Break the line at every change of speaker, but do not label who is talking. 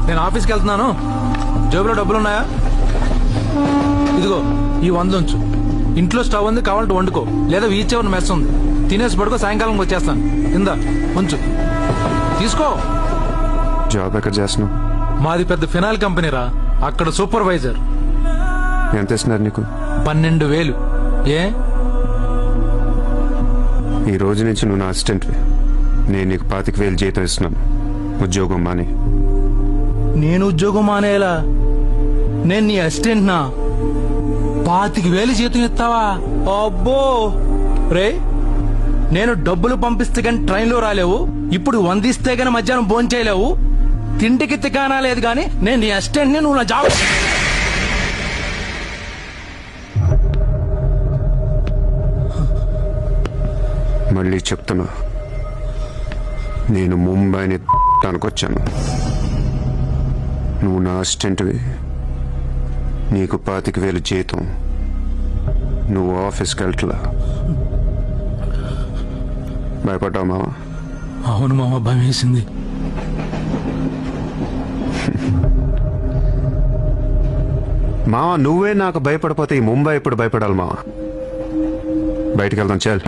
నేను ఆఫీస్కి వెళ్తున్నాను. జేబులో డబ్బులు ఉన్నాయా? ఇదిగో ఈ 100 ఉంచు. ఇంట్లో స్టవ్ ఉంది, కావాలంటే వండుకో, లేదా వీచేవన్న మెస్ ఉంది, తినేసి పడుకో. సాయంకాలం వచ్చేస్తాను. కింద ఉంచు, తీసుకో.
జాబ్ ఎక్కడ చేస్తున్నావు?
మాది పెద్ద ఫినాయిల్ కంపెనీరా, అక్కడ సూపర్వైజర్.
ఎంత ఇస్తున్నారు నీకు?
12,000. ఏ
ఈ రోజు నుంచి నువ్వు నా అసిస్టెంట్వి. నేను నీకు 25,000 జీతం ఇస్తున్నాను. ఉద్యోగం మాని.
నేను ఉద్యోగం మానేలా? నేను నీ అసిస్టెంట్ నా? 25,000 జీతం ఇస్తావా? అబ్బో రే, నేను డబ్బులు పంపిస్తే గాని ట్రైన్లో రాలేవు, ఇప్పుడు 100 ఇస్తే గాని మధ్యాహ్నం భోజనం చేయలేవు, తిండికి తికానా లేదు గాని నేను నీ అసిస్టెంట్ని, నువ్వు నా జాబ్.
మళ్ళీ చెప్తున్నా, నేను ముంబైని వచ్చాను. నువ్వు నా అసిస్టెంట్వి. నీకు 25,000 జీతం. నువ్వు ఆఫీస్కి వెళ్ళట్లా. భయపడ్డావు మావా?
అవును మామ, భయం వేసింది.
మావా, నువ్వే నాకు భయపడిపోతే ఈ ముంబై ఎప్పుడు భయపడాలి మావా? బయటికి వెళ్దాం, చాలు.